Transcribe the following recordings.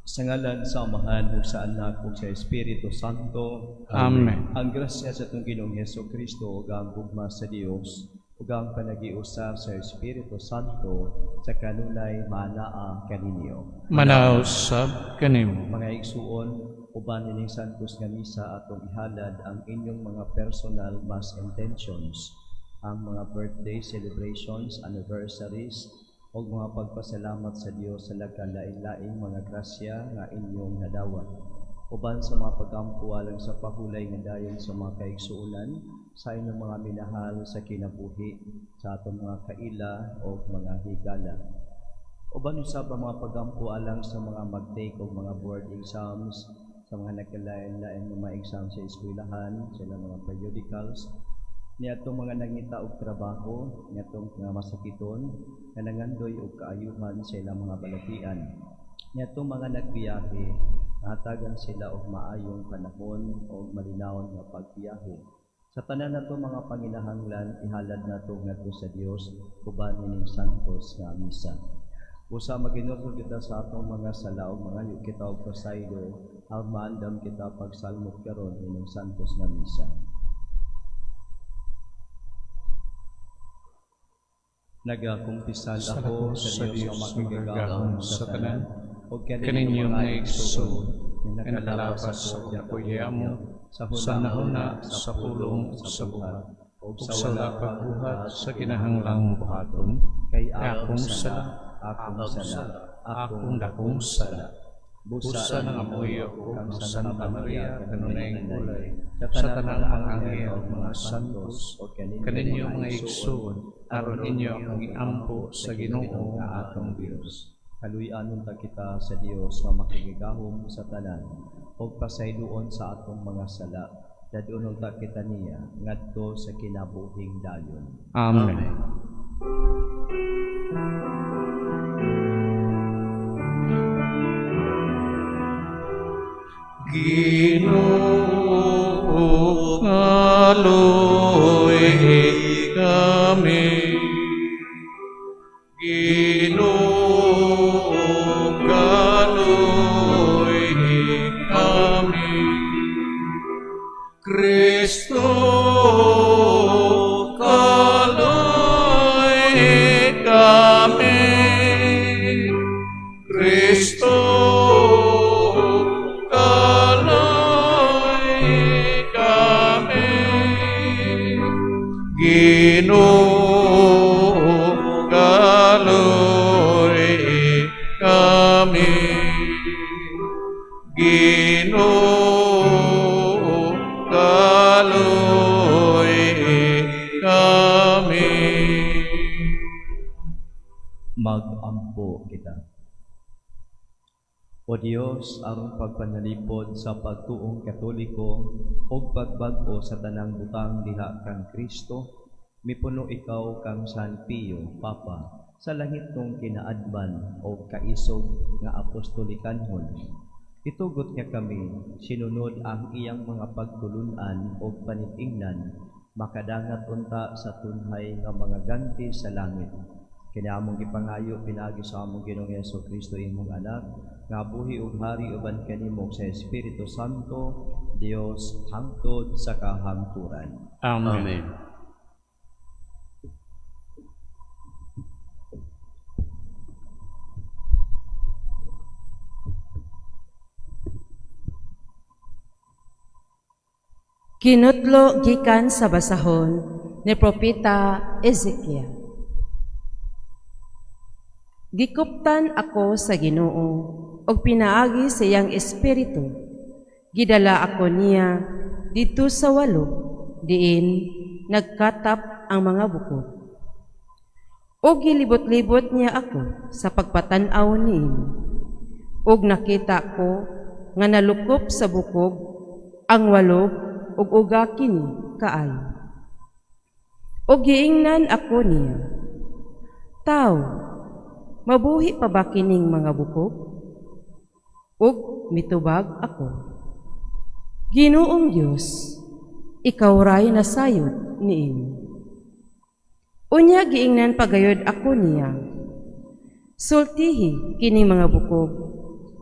Sa ngalan sa Amahan ug sa Anak ug sa Espiritu Santo. Amen. Ang grasya sa atong Ginoong Hesukristo ug ang gugma sa Dios ug ang panagiusa sa Espiritu Santo sa kanunay maanaa kaninyo. Manausab kanimo. Mga igsuon, uban nining santos nga misa atong ihalad ang inyong mga personal mass intentions, ang mga birthday celebrations, anniversaries, o mga pagpasalamat sa Dios sa lagkalain-laing mga grasya nga inyong nadawat. Uban sa mga pagampo alang sa pahulay nga dayon sa mga kaigsuonan, sa inyong mga minahal sa kinabuhi, sa atong mga kaila o mga higala. Uban usab ang mga pagampo alang sa mga mag-take o mga board exams, sa mga nagkalain-laing mga exam sa eskwelahan, sa mga periodicals, niadtong mga nangita og trabaho, niadtong mga masakiton, nga nangandoy og kaayuhan sa ilang mga balatian. Niadtong mga nagbiyahe, hatagan sila og maayong panahon o malinawon nga pagbiyahe. Sa tanan nato mga panginahanglan, ihalad nato ngadto sa Dios uban nining santos nga misa. Usa maginusol kita sa atong mga sala ug mga yu kita og pasaylo, ang maandam kita pagsalmot karon ining santos nga misa. Nagakumpisal ako sa Diyos nga makigagahom sa tanan, o kaninyong nga igsuon, nga nakalabas sa kapuya mo, sa nahuna, sa pulong, sa buhat, o sa wala pagbuhat, sa kinahanglang buhaton, kay akong sala, akong dakong sala. Busa ng amoy o kang Santa Maria, kanunay ngulay, sa tanang ang anghel o mga santos, o kaninyo mga igsuon, aron inyo ang iampo sa Ginoo nga atong Dios. Kaluy-anon ta kita sa Dios nga makigagahom sa tanan, o pasayloon sa atong mga sala, dadunong ta kita niya, ngadto sa kinabuhing dayon. Amen. Ginoo ngaloy kami, Ginoo ngaloy kami, Kristo ngaloy kami, Kristo Ginoo ngaloy kami, Ginoo ngaloy kami. Mag-ampo kita. O Dios, ang pagpanalipod sa pagtuong Katoliko o pagbag-o sa tanang butang diha kang Kristo, mipuno ikaw kang San Pio, Papa, sa langit nung kinaadban o kaisog nga apostolikanhon. Itugot niya kami, sinunod ang iyang mga pagtulunan o panitingnan, makadangat unta sa tunhay nga mga ganti sa langit. Kinaamong ipangayo pinagi sa among Ginoong Hesukristo imong anak, nga buhi ug hari uban kanimo sa Espiritu Santo, Dios hangtod sa kahangturan. Amen. Kinutlo gikan sa basahon ni Propeta Ezekiel. Gikuptan ako sa Ginoo og pinaagi sa iyang espiritu. Gidala ako niya dito sa walog, diin nagkatap ang mga bukod. Og gilibot-libot niya ako sa pagpatan-aw niin. Og nakita ko nga nalukop sa bukog ang walog ug uga kini kaayo. Og giingnan ako niya, Tao, mabuhi pa ba kining mga bukog? Ug mitubag ako, Ginoong Dios, ikaw ray nasayod niini. Unya giingnan pagayod ako niya, sultihi kining mga bukog,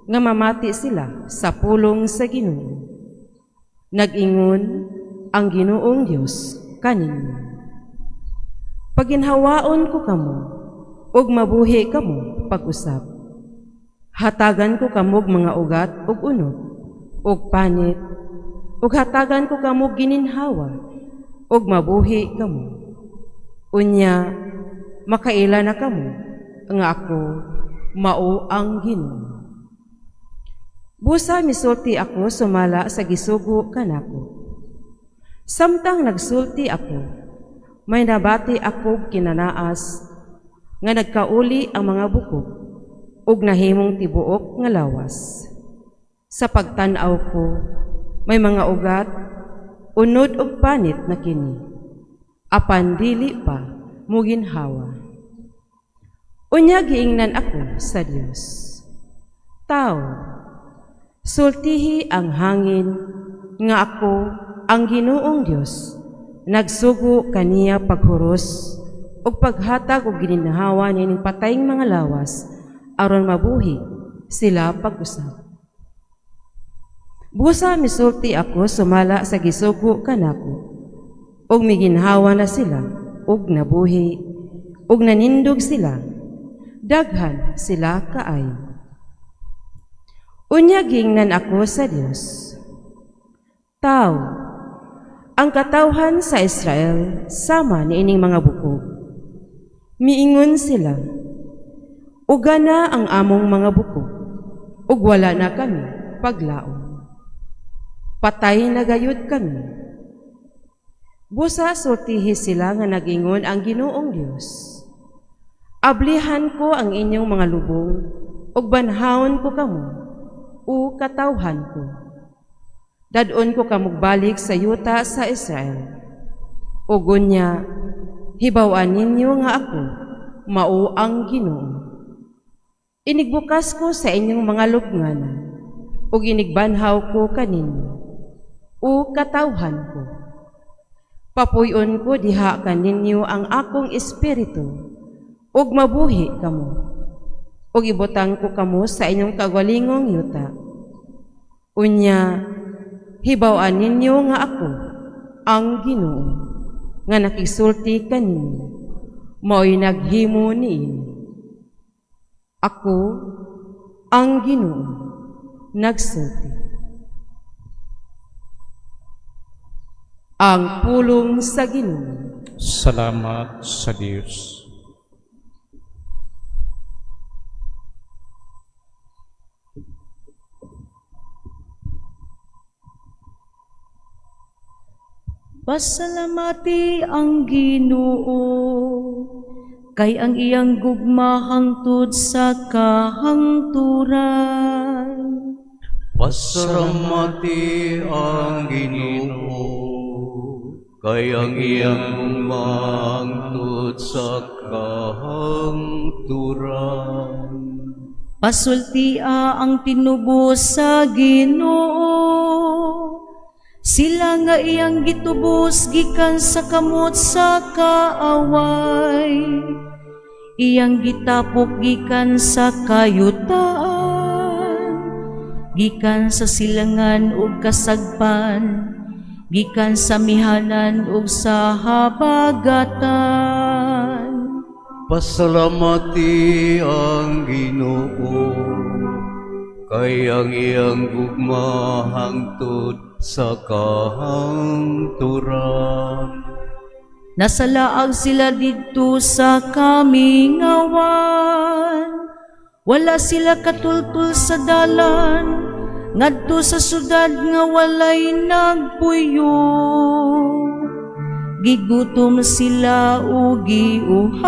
nga mamati sila sa pulong sa Ginoo. Nag-ingon ang Ginoong Dios kaninyo, paginhawaon ko kamo, ug mabuhi kamo pag-usap. Hatagan ko kamog mga ugat ug unod, ug panit, ug hatagan ko kamog gininhawa, ug mabuhi kamo. Unya, makaila na kamo, nga ako mao ang Ginoo. Busa misulti ako sumala sa gisugo kanako. Samtang nagsulti ako, may nabati ako kinanaas nga nagkauli ang mga bukog ug nahimong tibuok nga lawas. Sa pagtan-aw ko, may mga ugat, unod ug panit na kini, apan dili pa muginhawa. Unya giingnan ako sa Dios. Tao, sultihi ang hangin nga ako ang Ginoong Dios, nagsugo kaniya paghuros ug paghatag og gininhawa nining patayng mga lawas aron mabuhi sila pag-usap. Busa misulti ako sumala sa gisugo kanako ug miginhawa na sila ug nabuhi ug nanindog sila, daghan sila kaayo. Unya gingnan ako sa Dios. Tao, ang katawhan sa Israel sama niining mga bukog. Miingon sila, uga na ang among mga bukog, ug wala na kami paglaom. Patay na gayud kami. Busa sultihi sila nga nag-ingon ang Ginoong Dios. Ablihan ko ang inyong mga lubong, ug banhawon ko kamo, o katawhan ko. Dadon ko kamugbalik sa yuta sa Israel. Ugon niya, hibawan ninyo nga ako, mao ang Ginoo. Inigbukas ko sa inyong mga lubnganan, ug inigbanhaw ko kaninyo, o katawhan ko. Papuyon ko diha kaninyo ang akong espiritu, ug mabuhi kamo, ug ibutang ko kamo sa inyong kagwalingong yuta. Unya, hibawan ninyo nga ako, ang Ginoo, nga nakisulti kaninyo, mao'y naghimo niin. Ako, ang Ginoo, nagsulti. Ang pulong sa Ginoo. Salamat sa Diyos. Pasalamati ang Ginoo, kay ang iyang gugma hangtod sa kahangturan. Pasalamati ang Ginoo, kay ang iyang mangtod sa kahangturan. Pasultia ang tinubos sa Ginoo, sila nga iyang gitubos gikan sa kamot sa kaaway, iyang gitapok gikan sa kayutaan, gikan sa silangan ug kasagpan, gikan sa mihanan ug sa habagatan. Pasalamati ang Ginoo, kay ang iyang gugma hangtod sa kahangturan. Nasalaag sila didto sa kamingawan, wala sila katultul sa dalan, ngadto sa syudad nga walay nagpuyo. Gigutom sila o giuhaw,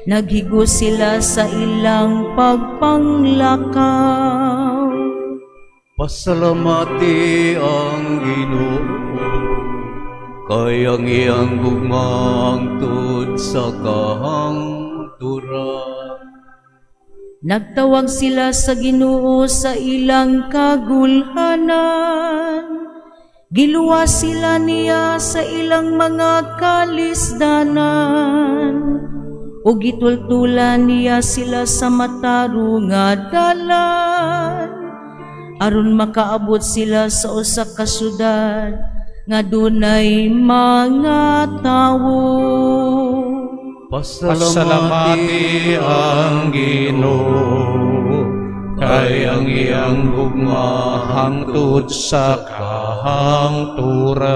naghigo sila sa ilang pagpanglakaw. Pasalamati ang Ginoo, kay ang iyang gugma hangtod sa kahangturan. Nagtawag sila sa Ginoo sa ilang kagulhanan, giluwas sila niya sa ilang mga kalisdanan. ug gitultulan niya sila sa mataro nga dalan aron makaabot sila sa usa ka syudad nga dunay mga tawo. Pasalamati ang Ginoo, kay ang iyang gugma hangtod sa kahangturan.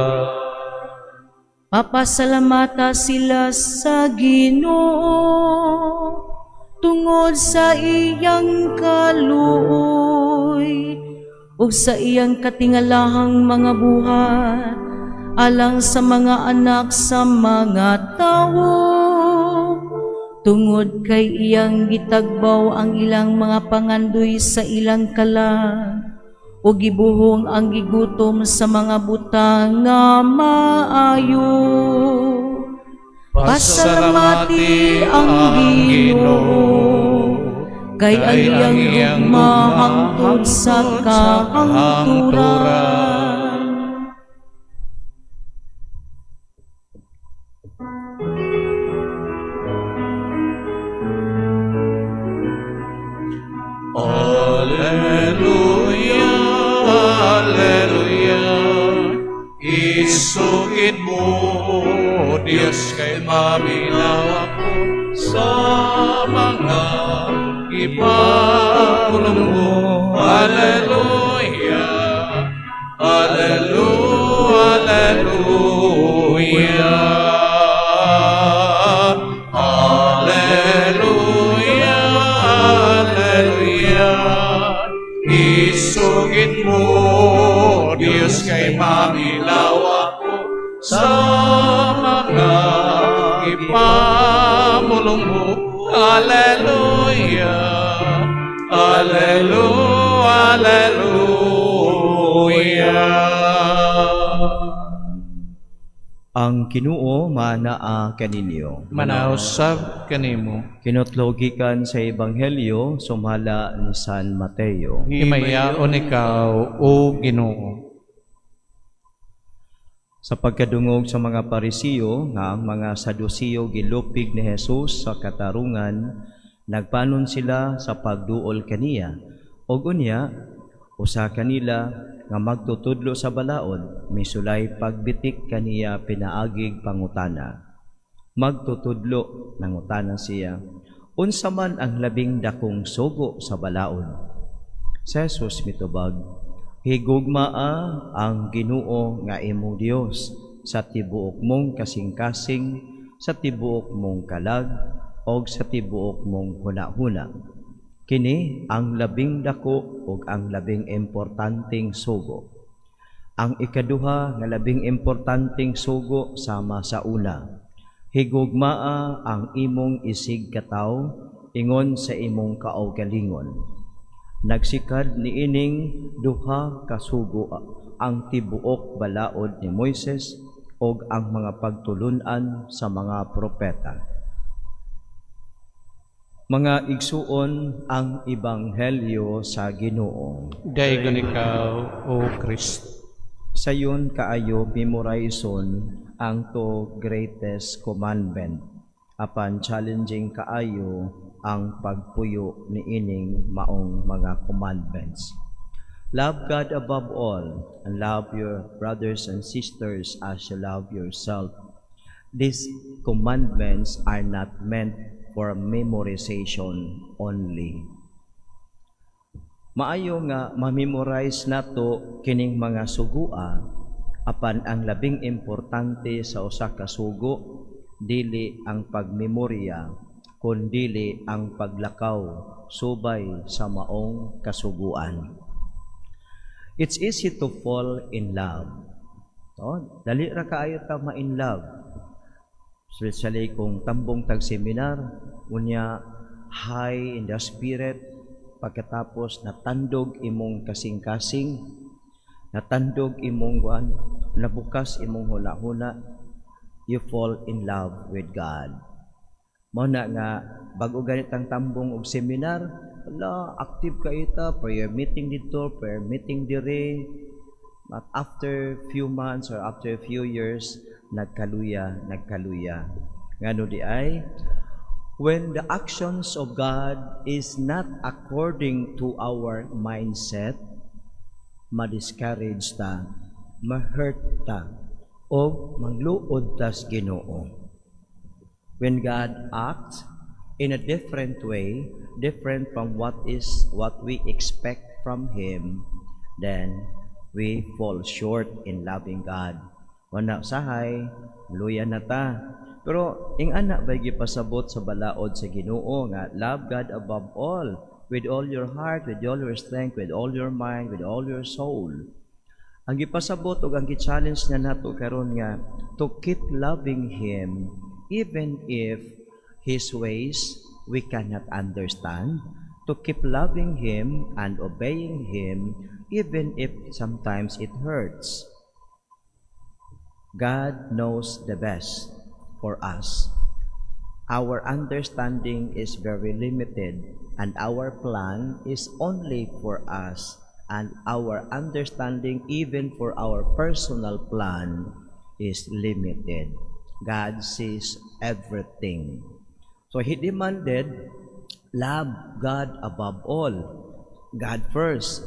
Papasalamata sila sa Ginoo tungod sa iyang kaluoy ug sa iyang katingalahang mga buhat alang sa mga anak sa mga tawo. Tungod kay iyang gitagbaw ang ilang mga pangandoy sa ilang kalag o gibuhong ang gigutom sa mga butang nga maayo. Pasalamati ang Ginoo, kay ang iyang gugma hangtod sa kahangturan. Alleluia, Alleluia, isugid mo, Diyos, kay maminaw ako sa mga ipagulong mo. Alleluia, Alleluia, Alleluia, Alleluia, Alleluia, isugid mo, Diyos, kay mamilaw ako sa mga ipamulong mo. Alleluia, Alleluia, Alleluia. Ang Ginoo manaa kaninyo. Manausab kanimo. Kinutlogikan sa Ebanghelyo sumala ni San Mateo. Himayaon ikaw, O Ginoo. Sa pagkadungog sa mga Parisiyo nga ang mga Sadusiyo gilupig ni Jesus sa katarungan, nagpanon sila sa pagduol kaniya. Og unya, usa kanila nga magtutudlo sa balaod, misulay pagbitik kaniya pinaagig pangutana. Magtutudlo, nangutana siya, unsa man ang labing dakong sugo sa balaod? Si Jesus mitubag, higugmaa ang Ginoo nga imong Dios sa tibuok mong kasing-kasing, sa tibuok mong kalag, o sa tibuok mong huna-huna. Kini ang labing dako ug ang labing importanteng sugo. Ang ikaduha nga labing importanteng sugo sama sa una. Higugmaa ang imong isig kataw ingon sa imong kaugalingon. Nagsikad niining duha ka sugo ang tibuok balaod ni Moises ug ang mga pagtulun-an sa mga propeta. Mga igsuon, ang Ebanghelyo sa Ginoo. Daygon ikaw, O Kristo. Sayon kaayo memorizon ang to greatest commandment. Apan challenging kaayo ang pagpuyo ni ining maong mga commandments. Love God above all and love your brothers and sisters as you love yourself. These commandments are not meant for memorization only. Maayo nga ma-memorize nato kining mga sugua, apan ang labing importante sa usa ka sugo dili ang pagmemorya kundi ang paglakaw subay sa maong kasuguan. It's easy to fall in love. Dali ra kaayo ta ma-in love. Especially kung tambong tag-seminar, unya high in the spirit, pagkatapos natandog imong kasing-kasing, natandog imong nabukas imong huna-huna, you fall in love with God. Muna nga, bago ganitang tambong og seminar, active ka ita, prayer meeting dito, prayer meeting dire, but after few months or after a few years, nagkaluya. Ngano di ay, When the actions of God is not according to our mindset, ma-discourage ta, ma-hurt ta, o magluod ta sa Ginoo. When God acts in a different way, different from what we expect from Him, then we fall short in loving God. Wala sahay, luya na ta. Pero ing anak ba'y gipasabot sa balaod sa Ginoo nga love God above all, with all your heart, with all your strength, with all your mind, with all your soul. Ang gipasabot ug ang gi-challenge na nato karon nga to keep loving Him even if His ways we cannot understand, to keep loving Him and obeying Him even if sometimes it hurts. God knows the best for us. Our understanding is very limited and our plan is only for us, and our understanding even for our personal plan is limited. God sees everything. So He demanded, love God above all. God first,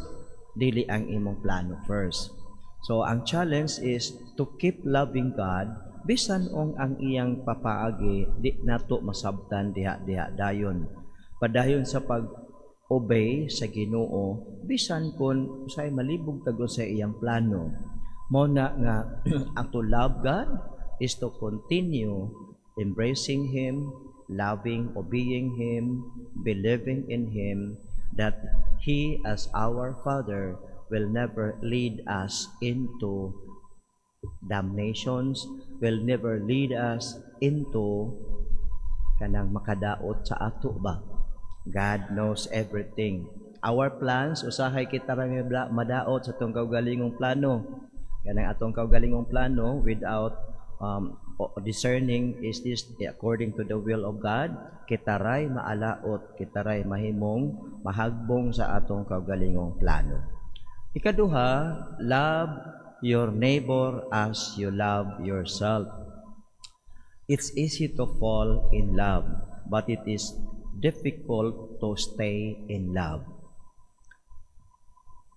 dili ang imong plano first. So ang challenge is to keep loving God bisan ong ang iyang papaagi di nato masabtan diha dayon. Padayon sa pag-obey sa Ginoo bisan kun usay malibog tago sa iyang plano. Mao na nga ang to love God is to continue embracing Him, loving, obeying Him, believing in Him, that He as our Father will never lead us into damnations, will never lead us into kanang makadaot sa ato ba. God knows everything. Our plans, usahay kita ra madaot sa atong kaugalingong plano. Kanang atong kaugalingong plano without discerning, is this according to the will of God, kitaray maalaot, kitaray mahimong mahagbong sa atong kaugalingong plano. Ikaduha, love your neighbor as you love yourself. It's easy to fall in love, but it is difficult to stay in love.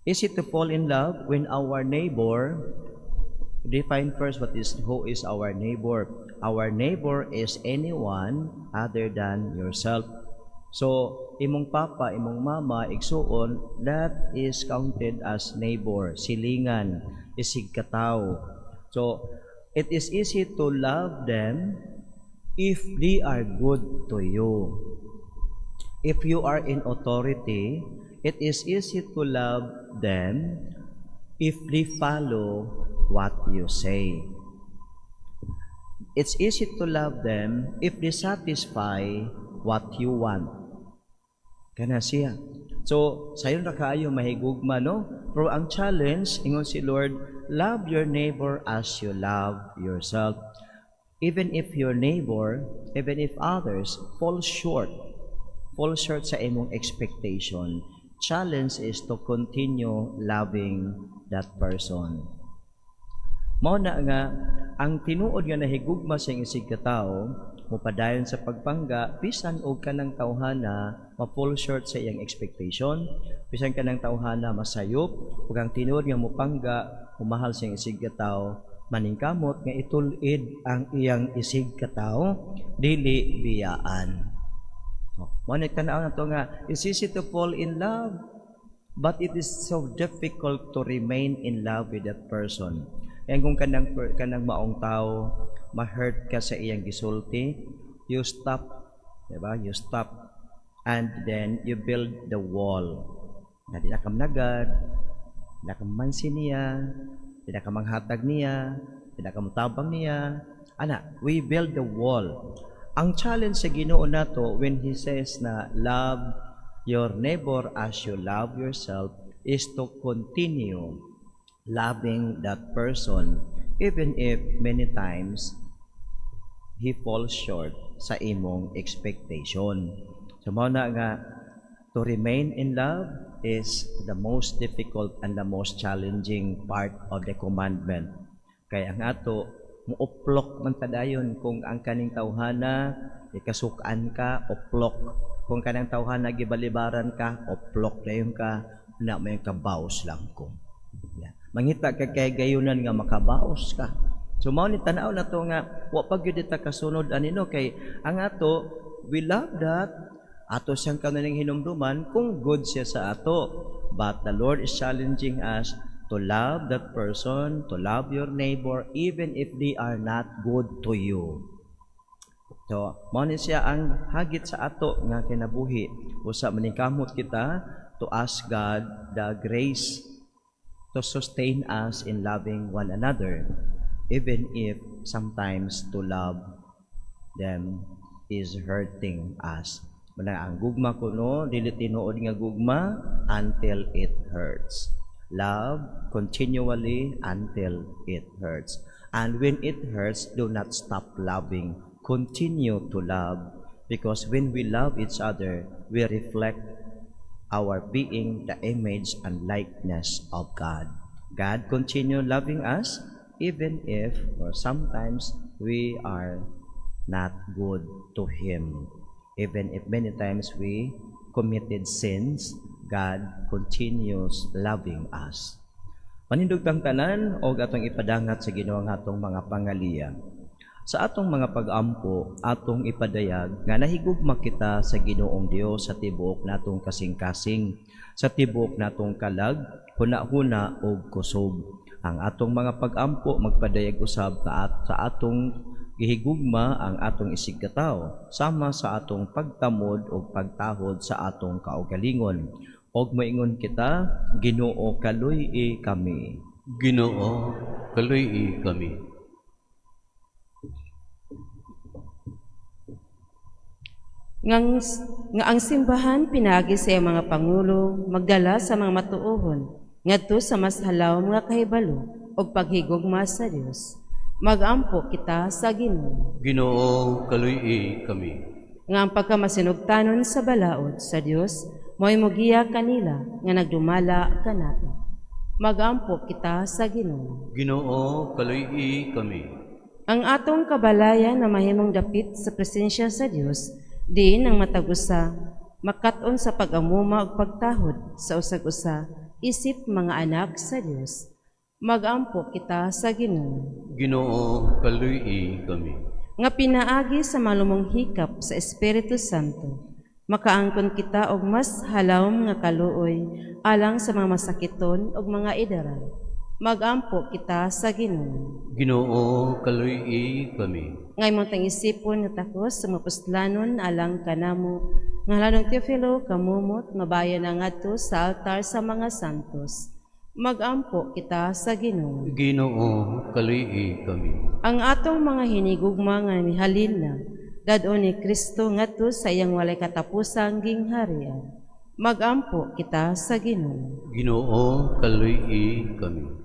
Easy to fall in love when our neighbor, define first who is our neighbor. Our neighbor is anyone other than yourself. So, imong papa, imong mama, igsuon, that is counted as neighbor, silingan, isig kataw. So, it is easy to love them if they are good to you. If you are in authority, it is easy to love them if they follow what you say. It's easy to love them if they satisfy what you want. Kana siya. So, sayon ra kaayo mahigugma, no? Pero ang challenge, ingon si Lord, love your neighbor as you love yourself. Even if your neighbor, even if others fall short sa imong expectation, challenge is to continue loving that person. Mao na nga ang tinuod nga nahigugma sa isig katao mupadayon sa pagpangga bisan og kanang tawhana ma-fall short sa iyang expectation, bisan kanang tawhana masayop ug ang tinuod nga mupangga humahal sa iyang isig katao maningkamot nga itulid ang iyang isig katao dili biyaan. Mao nagtan-aw nato nga it's easy to fall in love, but it is so difficult to remain in love with that person. Kaya kung kanang maong tao, ma-hurt ka sa iyang gisulti, you stop, diba? You stop, and then you build the wall. Na di na kamnagad, di na kamansin niya, di na kamanghatag niya, di na kamutabang niya. We build the wall. Ang challenge sa Ginoo nato when He says na love your neighbor as you love yourself is to continue loving that person even if many times he falls short sa imong expectation. So mao na nga to remain in love is the most difficult and the most challenging part of the commandment. Kaya ang ato Muuplok man kadayon kung ang kaning tawhana ikasukan ka, uplok. Kung kanang tawhana gibalibaran ka, uplok dayon ka, na may kabaos lang ko. Mangita ka kay gayunan nga makabaos ka. So mao ni tanaw na to nga wa pa gyud ta kasunod anino kay ang ato we love that ato siyang kananing hinumduman kung good siya sa ato. But the Lord is challenging us to love that person, to love your neighbor even if they are not good to you. So mao ni siya ang hagit sa ato nga kinabuhi. Usa maningkamot kita to ask God the grace to sustain us in loving one another, even if sometimes to love them is hurting us. Muna ang gugma kuno, dili tinuod nga gugma until it hurts. Love continually until it hurts. And when it hurts, do not stop loving. Continue to love. Because when we love each other, we reflect our being the image and likeness of God. God continue loving us even if or sometimes we are not good to Him. Even if many times we committed sins, God continues loving us. Panindugtang tanan o atong ipadangat sa Ginoo nga atong mga pangaliya. Sa atong mga pag-ampo, atong ipadayag nga nahigugma kita sa Ginoong Dios sa tibuok natong kasing-kasing, sa tibuok natong kalag, huna-huna o kusog. Ang atong mga pag-ampo magpadayag usab sa atong gihigugma ang atong isigkataw, sama sa atong pagtamod o pagtahod sa atong kaugalingon. Og maingon kita, Ginoo kaluy-i kami. Ginoo kaluy-i kami. Nga ang simbahan pinagi sa iyang mga pangulo, magdala sa mga matuohon, ngadto sa mas halaw mga kahibalo, o paghigugma sa Dios. Magampo kita sa Ginoo. Ginoo kaluy-i kami. Nga ang pagkamasinugtanon sa balaod sa Dios, mo'y mugiya kanila nga nagdumala kanato. Magampo kita sa Ginoo. Ginoo kaluy-i kami. Ang atong kabalayan na mahimong dapit sa presensya sa Dios, diin ang matagusa, makaton sa pag-amuma o pagtahod sa usag-usa, isip mga anak sa Dios. Magampo kita sa Ginoo. Ginoo kaluy-i kami. Nga pinaagi sa malumong hikap sa Espiritu Santo, makaangkon kita og mas halawom nga kaluoy alang sa mga masakiton og mga idaran. Magampo kita sa Ginoo. Ginoo kaluy-i kami. Ngay mong tang isipon nga takos sa mapuslanon alang kanamo, nga halanong Teofilo kamumot mabayan na ngadto sa altar sa mga santos. Magampo kita sa Ginoo. Ginoo kaluy-i kami. Ang atong mga hinigugma nga mihalin na, dadon ni Kristo ngadto sa iyang walay katapusang gingharian. Magampo kita sa Ginoo. Ginoo kaluy-i kami.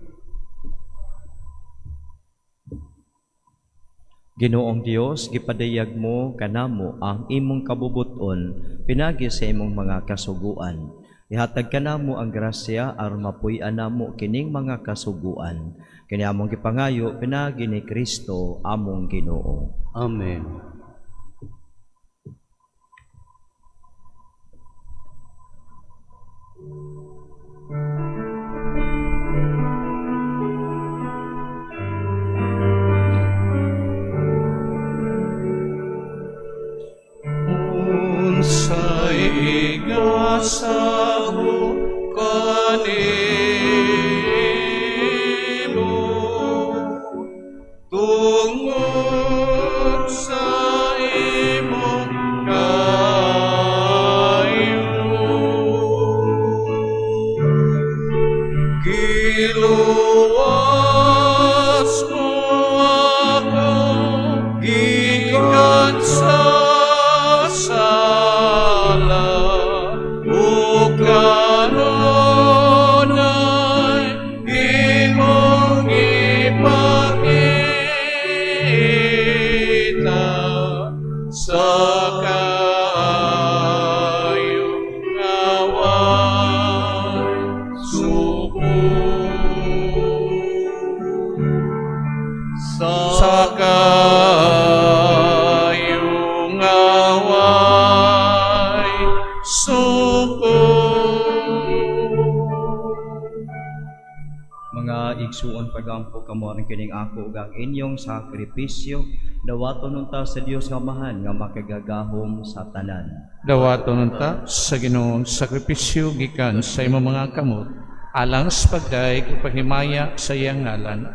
Ginoong Dios, gipadayag mo kanamo ang imong kabubuton pinagi sa imong mga kasuguan. Ihatag kanamo ang grasya aron mapuy-an namo kining mga kasuguan. Kini among gipangayo pinagi ni Kristo among Ginoo. Amen. Sa igasaho kanimo tungod sa igsuon pagampo kamo rin kining ako ug ang inyong sakripisyo dawaton nunta sa Dios nga Amahan nga makagagahom sa tanan. Dawaton ta sa Ginoong sakripisyo gikan sa imong mga kamot, alang sa pagdaig ug paghimaya sa iyang ngalan,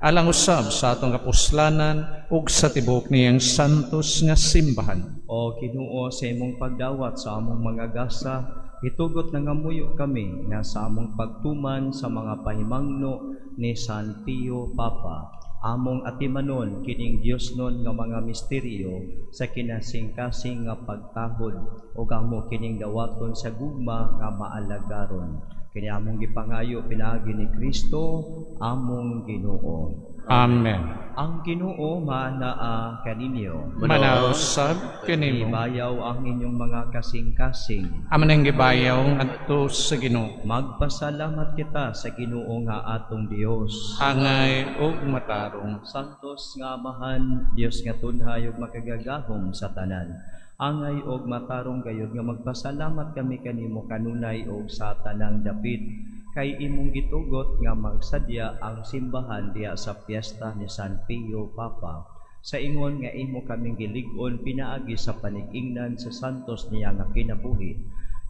alang usab sa atong kapuslanan ug sa tibok niyang santos nga simbahan. O Ginoo, sa imong pagdawat sa among mga gasa, itugot na ngamuyo kami nga sa among pagtuman sa mga pahimangno ni San Pio Papa, among atimanon kining Dios nun nga mga misteryo sa kinasing-kasing nga pagtahod ug amo kining dawaton sa gugma nga maalagaron. Kini among gipangayo pinaagi ni Kristo among Ginoo. Amen. Ang Ginoo manaa kaninyo. Manausab kanimo. Ibayaw ang inyong mga kasing-kasing. Aman ang gibayaw ngadto sa Ginoo. Magpasalamat kita sa Ginoo nga atong Dios. Angay ug matarong. Santos nga Amahan, Dios nga tunhay ug makagagahom sa tanan. Angay og matarong gayud nga magpasalamat kami kanimo kanunay og sa tanang dapit. Kay imong gitugot nga magsadya ang simbahan diya sa piyesta ni San Pio Papa. Sa ingon nga imo kaming gilig-on pinaagi sa panig-ingnan sa santos niya nga kinabuhi.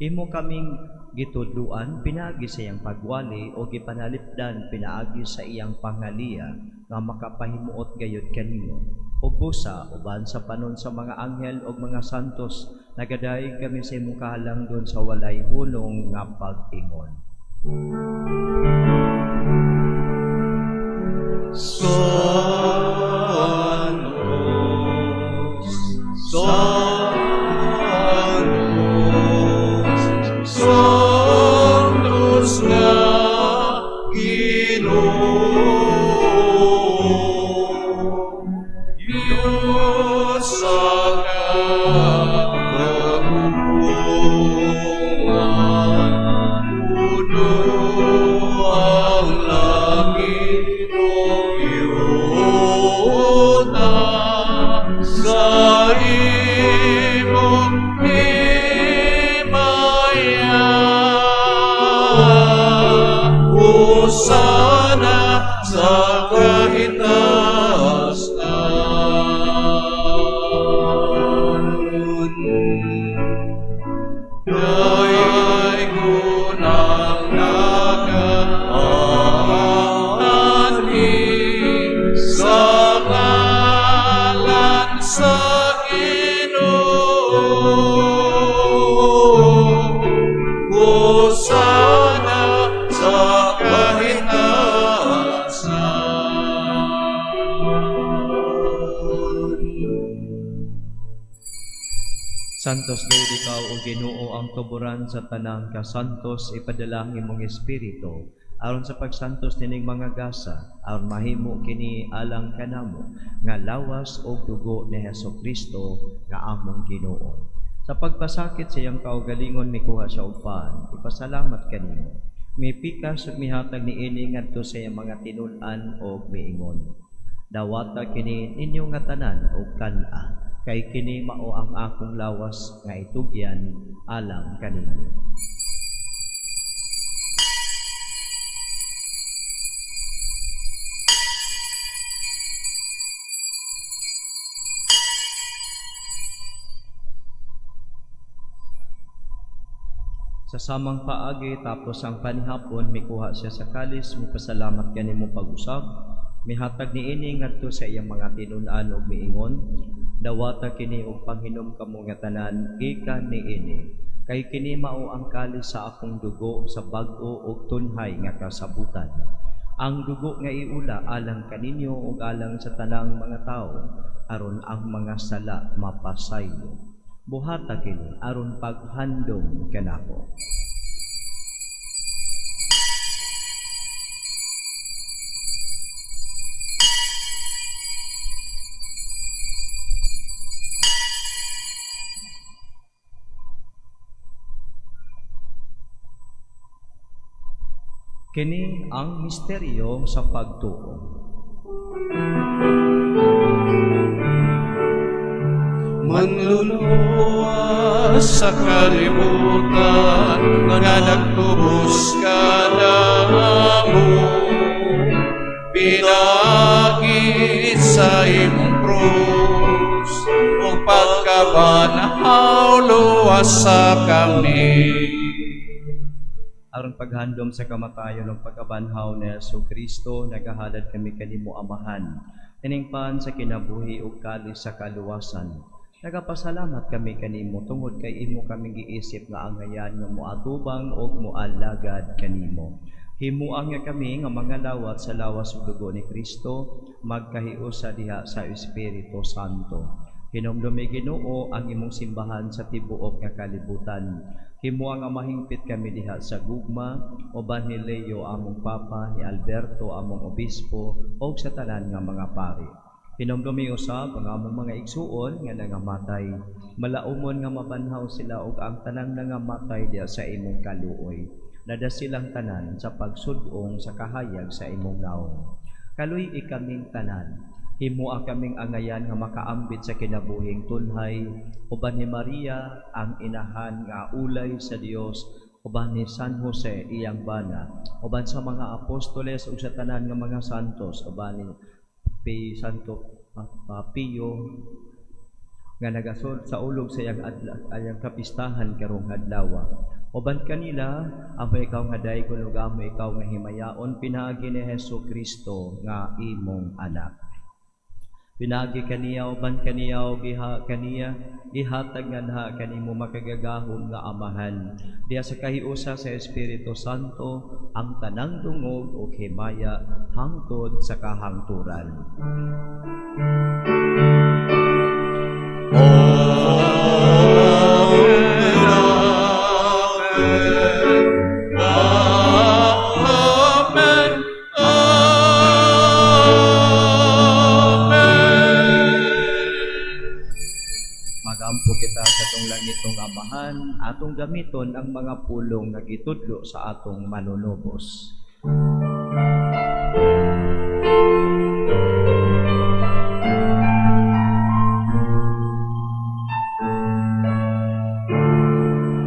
Imo kaming gitudluan pinaagi sa iyang pagwali o gipanalipdan pinaagi sa iyang pangaliya nga makapahimuot gayud kanimo. O busa uban sa panon sa mga anghel o mga santos, nagadaig kami sa imong kahalangdon sa walay hulong nga pag-ingon. Santos, Santos, Santos nga Ginoo, Diyos sa kabubuan, puno ang langit o iyota sa imong himaya. Hosana sa kahitasan. Dayay gunang nagaani sa ngalan sa Ginoo. Hosana sa kahitasan. Santos Deus ikaw o Ginoo ang tuburan sa tanang kasantos ipadala ang imong espiritu aron sa pagsantos nining mga gasa aron mahimo kini alang kanamo nga lawas o dugo ni Hesukristo nga among Ginoo. Sa pagpasakit sa iyang kaugalingon mikuha siya upan, ipasalamat kanimo. Mipikas ug mihatag niini ngadto sa iyang mga tinul-an o miingon. Dawata kini ninyo nga tanan og kan-a. Kay kini mao ang akong lawas nga itugyan alang kaninyo. Sa samang paagi tapos ang panihapon mikuha siya sa kalis, mipasalamat kanimo pag-usab, mihatag niini ngadto sa iyang mga tinun-an ug miingon. Dawata kini og panghinom kamo nga tanan gikan niini. Kay kini mao ang kalis sa akong dugo sa bag-o ug tunhay nga kasabutan. Ang dugo nga iula alang kaninyo ug alang sa tanang mga tawo aron ang mga sala mapasaylo. Buhata kini aron paghandom kanako. Kini ang misteryo sa pagtuo. Manluluwas sa kalibutan nga nagtubos ka na mo. luwasa kami. Aron paghandom sa kamatayon ng pagkabanhaw ni Jesucristo, nagahalad kami kanimo Amahan. Tiningpan sa kinabuhi ug kalis sa kaluwasan. Nagapasalamat kami kanimo tungod kay imo kami giisip nga angayan nga moatubang ug moalagad kanimo. Himuang nga kami nga mga lawat sa lawas ug dugo ni Kristo, magkahiusa diha sa Espiritu Santo. Hinomdumi Ginoo ang imong simbahan sa tibuok nga kalibutan. Himuang nga mahingpit kami diha sa gugma, uban ni Leo among Papa, ni Alberto among Obispo, o sa tanan nga mga pari. Hinomdumi usab ang among mga igsuon nga nangamatay. Malaumon nga mabanhaw sila og ang tanan nangamatay diha sa imong kaluoy. Nada silang tanan sa pagsudong sa kahayag sa imong naong. Kaluy ikaming tanan. Himua kaming angayan nga makaambit sa kinabuhing tunhay, uban ni Maria ang inahan nga ulay sa Dios, uban ni San Jose iyang bana, uban sa mga apostoles ug sa tanan nga mga santos, uban ni Santo Pio nga nagasod sa ulog sa iyang kapistahan karong adlaw. Uban kanila amo ikaw nga daygon ug amo ikaw nga himayaon pinaagi ni Jesucristo nga imong anak. Pinagi kaniya uban kaniya o ihatag nga na kanimo makagagahom nga Amahan. Diya sa kahiusa sa Espiritu Santo ang tanang dungog o himaya hangtod sa kahangturan. Magampo kita sa atong langitong Amahan, atong gamiton ang mga pulong nga gitudlo sa atong manunubos.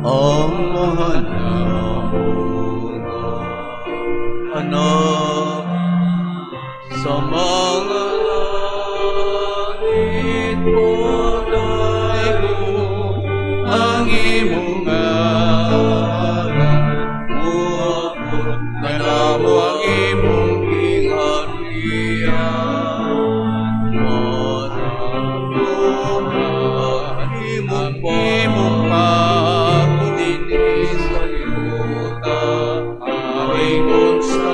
Ang mahal na anak sa mga langit mo ang imong ngalan muabot kanamo ang imong gingharian maraduhan imong pagdinis sa libuta ingon sa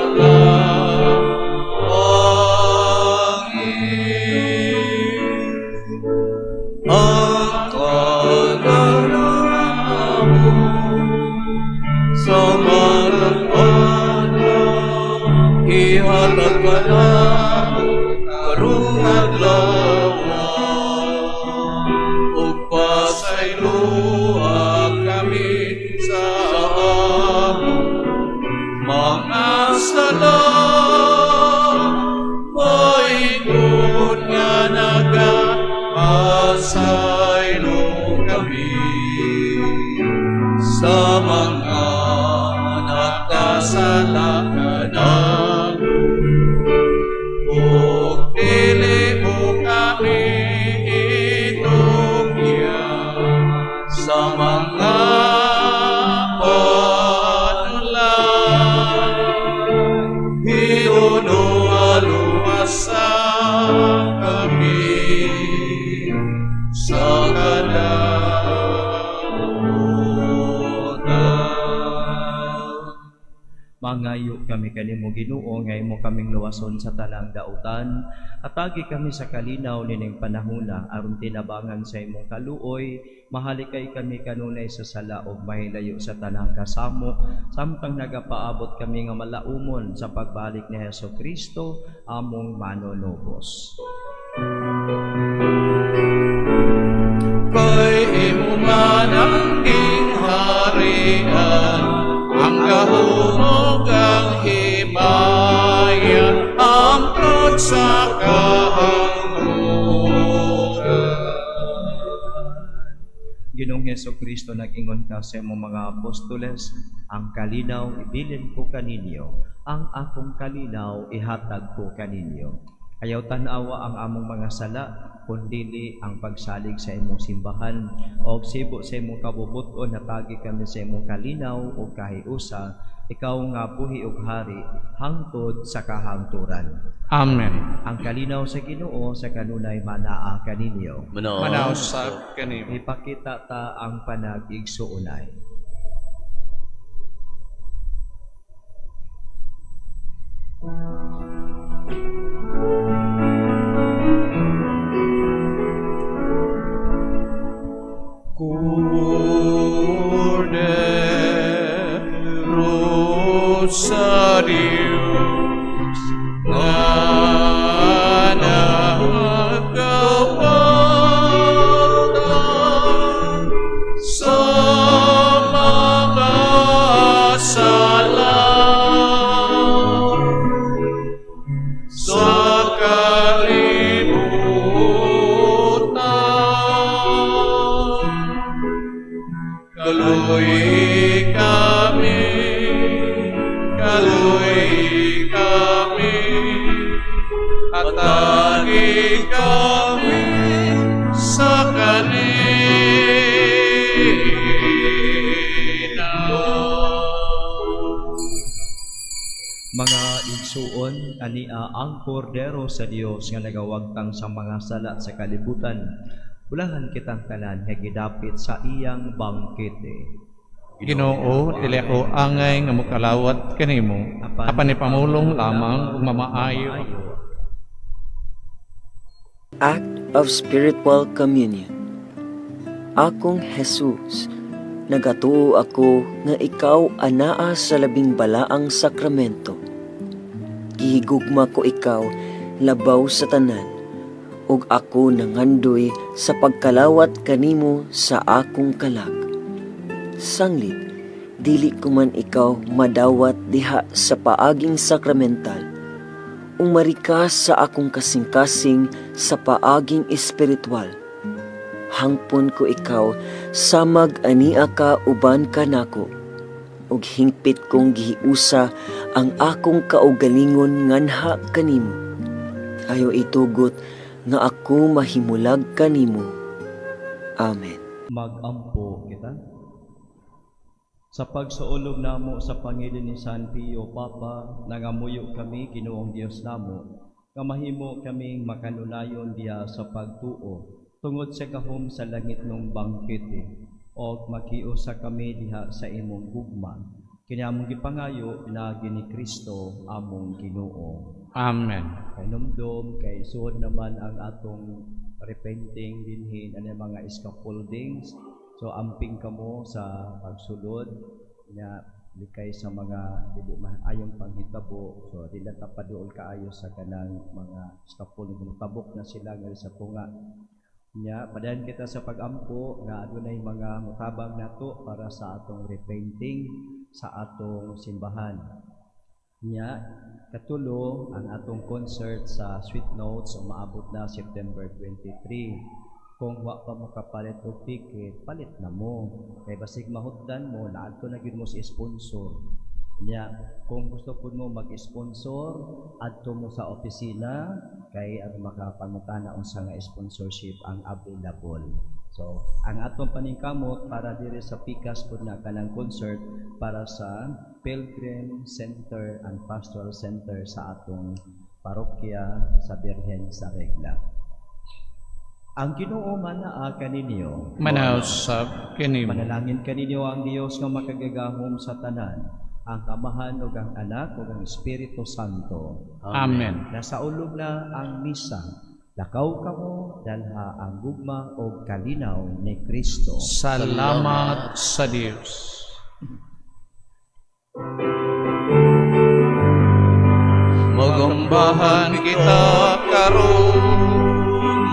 ihatag ka na karong adlaw ug pasayloa kami sa among mga sala moingon nga nagapasaylo kami sa mga nakasala ka pili mo kami itugya sa mga panulan hinunualuwasa kami sa Mangayo kami kanimo Ginoo nga imo kaming luwason sa tanang dautan, atagi kami sa kalinaw nining panahona aron tinabangan sa imong kaluoy, mahalikay kami kanunay sa sala ug mahilayo sa tanang kasamo, samtang nagapaabot kami nga malaumon sa pagbalik ni Jesucristo among manunubos. Kay imo man ang gingharian, ang gahumog ang himaya, amprod sa kahangturan. Ginoong Jesucristo, nag-ingon ka sa imong mga apostoles, ang kalinaw ibilin ko kaninyo, ang akong kalinaw ihatag ko kaninyo. Ayaw tanawa ang among mga sala, kundili ang pagsalig sa imong simbahan o sibo sa imong kabubuton natagi kami sa imong kalinaw o kahiusa, ikaw nga buhi ug hari hangtod sa kahangturan. Amen. Ang kalinaw sa Ginoo sa kanunay manaa kaninyo. Manausab kanimo. Ipakita ta ang panag-igsuunay. Cordero sa Diyos na nagkawala sa mga sala sa kalibutan. Kaluy kami, at tagi kami sa kanina. Mga igsuon, ania ang kordero sa Dios nga nagawagtang sa mga sala sa kalibutan. Ulahan kitang tanan nga gidapit sa iyang bangkete. Ginoo, dili ako angay nga mokalawat kanimo, apan ipamulong lamang ug mamaayo. Act of Spiritual Communion. Akong Jesus, nagatuo ako nga ikaw anaa sa labing balaang sakramento. Gihigugma ko ikaw labaw sa tanan, ug ako nangandoy sa pagkalawat kanimo sa akong kalag. Sanglit, dili ko man ikaw madawat diha sa paaging sakramental, umarika sa akong kasing-kasing sa paaging espiritual. Hangpon ko ikaw samag ania ka uban kanako, ug hingpit kong gihiusa ang akong kaugalingon nganha kanimo. Ayo itugot nga ako mahimulag kanimo. Amen. Magampo kita. Sa pagsuulog namo sa Panginoon ni San Pio Papa, nangamuyo kami Ginoong Dios namo, nga mahimo kaming makanunayon diya sa pagtuo tungod sa gahom sa langit ng bangkete, o makiusa kami diha sa imong gugma. Kiniamong gipangayo na gini Kristo among Ginoo. Amen. Kay numdum, kay suod naman ang atong repenting dinhin ano mga scaffoldings. So amping kamo sa pagsulod nga likay sa mga dili maayong panghitabo. So dili ta paduol kaayo sa kanang mga scaffolding, tabok na sila nga sa tunga. Nya padayon kita sa pagampo nga adunay mga mutabang nato para sa atong repenting sa atong simbahan. Nya katulo ang atong concert sa Sweet Notes umaabot na September 23. Kung wa pa mo kapalit og ticket, palit na mo. Kay basig mahutdan mo, naadto na gyud mo si sponsor. Nya, kung gusto pud mo mag-sponsor, adto mo sa opisina kay ang makapangutana unsa nga sponsorship ang available. So, ang atong paningkamot para diri sa PICAS pud na kanang concert para sa Pilgrim Center and Pastoral Center sa atong parokya sa Birhen sa Regla. Ang Ginoo manaa kaninyo. Manausab kanimo. Manalangin kaninyo ang Dios nga makagagahom sa tanan, ang Amahan ug ang Anak ug ang Espiritu Santo. Amen. Nasa ulog na ang misa. Lakaw kamo dalha ang gugma ug kalinaw ni Kristo. Salamat sa Dios. Magumbahan kita karon,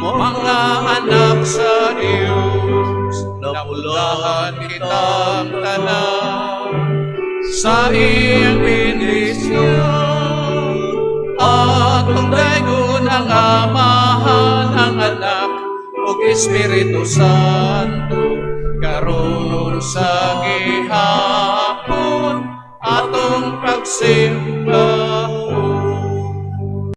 mga anak sa Diyos, napulahan kitang tanan sa iyang bendisyon. Atong daygon ang Amahan, ang Anak, ug Espiritu Santo, karon sa gihapon atong pagsimba.